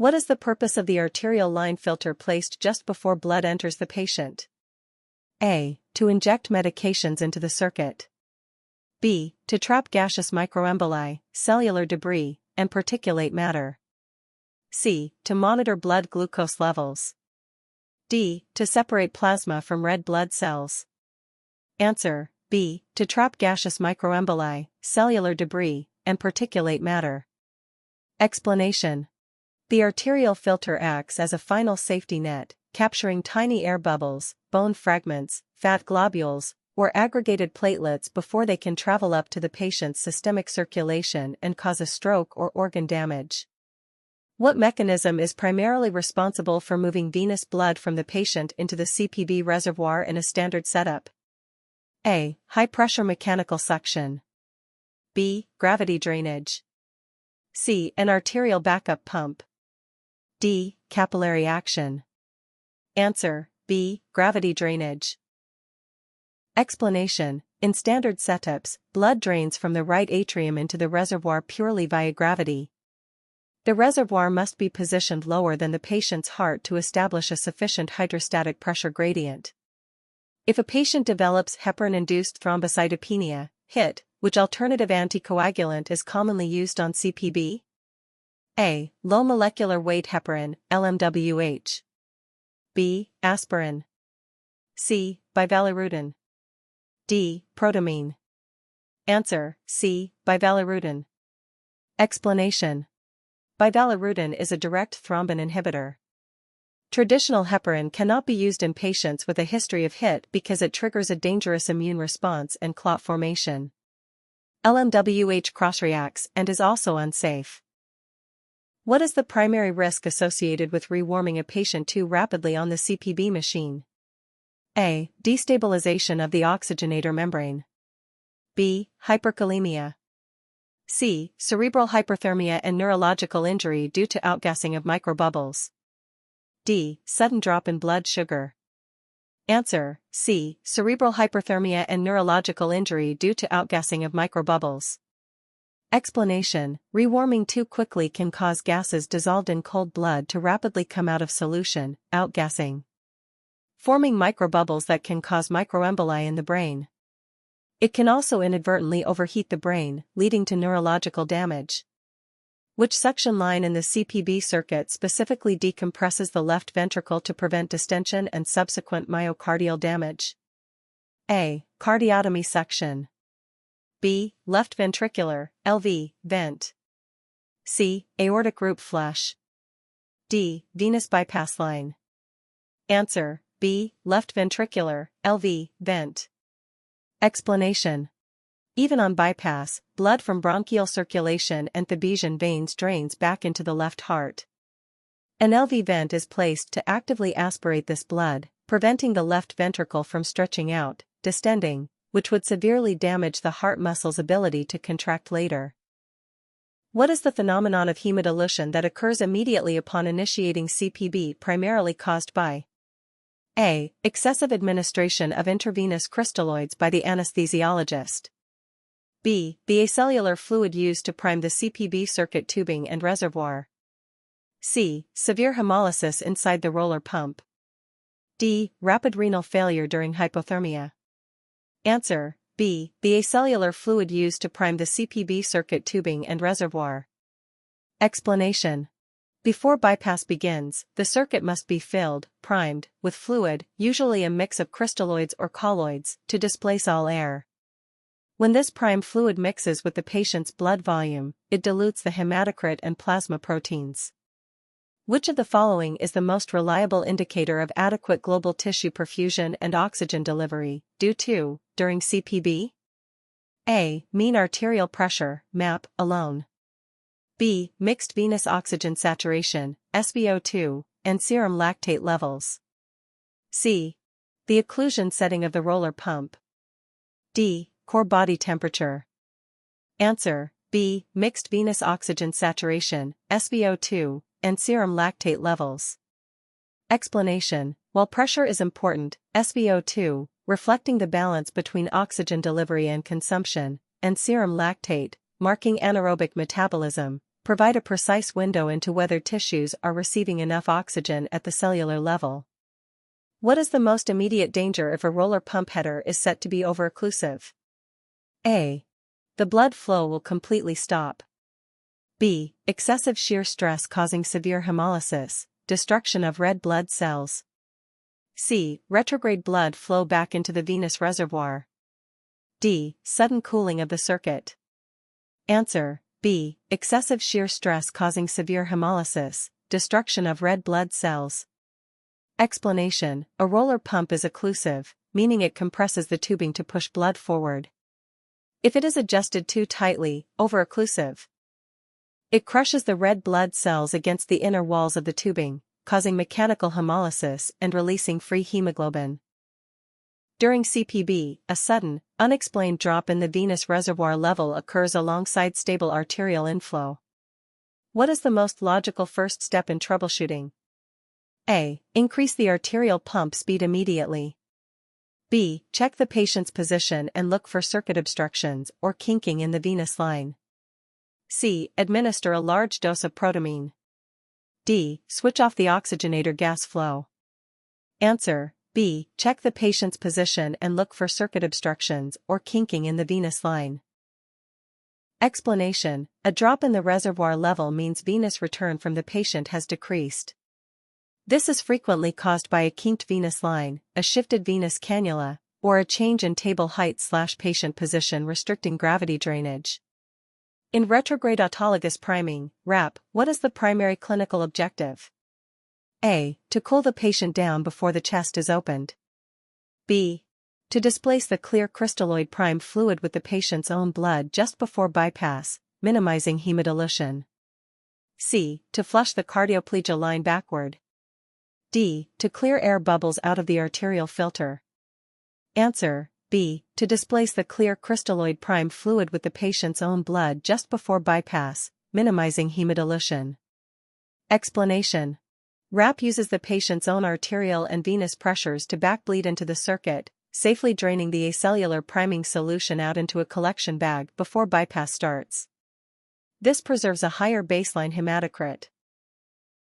What is the purpose of the arterial line filter placed just before blood enters the patient? A. To inject medications into the circuit. B. To trap gaseous microemboli, cellular debris, and particulate matter. C. To monitor blood glucose levels. D. To separate plasma from red blood cells. Answer: B. To trap gaseous microemboli, cellular debris, and particulate matter. Explanation: the arterial filter acts as a final safety net, capturing tiny air bubbles, bone fragments, fat globules, or aggregated platelets before they can travel up to the patient's systemic circulation and cause a stroke or organ damage. What mechanism is primarily responsible for moving venous blood from the patient into the CPB reservoir in a standard setup? A. High-pressure mechanical suction. B. Gravity drainage. C. An arterial backup pump. D. Capillary action. Answer: B. Gravity drainage. Explanation: in standard setups, blood drains from the right atrium into the reservoir purely via gravity. The reservoir must be positioned lower than the patient's heart to establish a sufficient hydrostatic pressure gradient. If a patient develops heparin-induced thrombocytopenia, HIT, which alternative anticoagulant is commonly used on CPB? A. Low molecular weight heparin, LMWH. B. Aspirin. C. Bivalirudin. D. Protamine. Answer: C. Bivalirudin. Explanation: bivalirudin is a direct thrombin inhibitor. Traditional heparin cannot be used in patients with a history of HIT because it triggers a dangerous immune response and clot formation. LMWH cross-reacts and is also unsafe. What is the primary risk associated with rewarming a patient too rapidly on the CPB machine? A. Destabilization of the oxygenator membrane. B. Hyperkalemia. C. Cerebral hyperthermia and neurological injury due to outgassing of microbubbles. D. Sudden drop in blood sugar. Answer: C. Cerebral hyperthermia and neurological injury due to outgassing of microbubbles. Explanation: rewarming too quickly can cause gases dissolved in cold blood to rapidly come out of solution, outgassing, forming microbubbles that can cause microemboli in the brain. It can also inadvertently overheat the brain, leading to neurological damage. Which suction line in the CPB circuit specifically decompresses the left ventricle to prevent distension and subsequent myocardial damage? A. Cardiotomy suction. B. Left ventricular, LV, vent. C. Aortic root flush. D. Venous bypass line. Answer: B. Left ventricular, LV, vent. Explanation: even on bypass, blood from bronchial circulation and Thebesian veins drains back into the left heart. An LV vent is placed to actively aspirate this blood, preventing the left ventricle from stretching out, distending, which would severely damage the heart muscle's ability to contract later. What is the phenomenon of hemodilution that occurs immediately upon initiating CPB primarily caused by? A. Excessive administration of intravenous crystalloids by the anesthesiologist. B. The acellular fluid used to prime the CPB circuit tubing and reservoir. C. Severe hemolysis inside the roller pump. D. Rapid renal failure during hypothermia. Answer: B. The acellular fluid used to prime the CPB circuit tubing and reservoir. Explanation: before bypass begins, the circuit must be filled, primed, with fluid, usually a mix of crystalloids or colloids, to displace all air. When this primed fluid mixes with the patient's blood volume, it dilutes the hematocrit and plasma proteins. Which of the following is the most reliable indicator of adequate global tissue perfusion and oxygen delivery, due to, during CPB? A. Mean arterial pressure, MAP, alone. B. Mixed venous oxygen saturation, SVO2, and serum lactate levels. C. The occlusion setting of the roller pump. D. Core body temperature. Answer: B. Mixed venous oxygen saturation, SVO2, and serum lactate levels. Explanation: while pressure is important, SVO2, reflecting the balance between oxygen delivery and consumption, and serum lactate, marking anaerobic metabolism, provide a precise window into whether tissues are receiving enough oxygen at the cellular level. What is the most immediate danger if a roller pump header is set to be over-occlusive? A. The blood flow will completely stop. B. Excessive shear stress causing severe hemolysis, destruction of red blood cells. C. Retrograde blood flow back into the venous reservoir. D. Sudden cooling of the circuit. Answer: B. Excessive shear stress causing severe hemolysis, destruction of red blood cells. Explanation: a roller pump is occlusive, meaning it compresses the tubing to push blood forward. If it is adjusted too tightly, over-occlusive. It crushes the red blood cells against the inner walls of the tubing, causing mechanical hemolysis and releasing free hemoglobin. During CPB, a sudden, unexplained drop in the venous reservoir level occurs alongside stable arterial inflow. What is the most logical first step in troubleshooting? A. Increase the arterial pump speed immediately. B. Check the patient's position and look for circuit obstructions or kinking in the venous line. C. Administer a large dose of protamine. D. Switch off the oxygenator gas flow. Answer: B. Check the patient's position and look for circuit obstructions or kinking in the venous line. Explanation: a drop in the reservoir level means venous return from the patient has decreased. This is frequently caused by a kinked venous line, a shifted venous cannula, or a change in table height/patient position restricting gravity drainage. In retrograde autologous priming, RAP, what is the primary clinical objective? A. To cool the patient down before the chest is opened. B. To displace the clear crystalloid prime fluid with the patient's own blood just before bypass, minimizing hemodilution. C. To flush the cardioplegia line backward. D. To clear air bubbles out of the arterial filter. Answer: B. To displace the clear crystalloid prime fluid with the patient's own blood just before bypass, minimizing hemodilution. Explanation: RAP uses the patient's own arterial and venous pressures to backbleed into the circuit, safely draining the acellular priming solution out into a collection bag before bypass starts. This preserves a higher baseline hematocrit.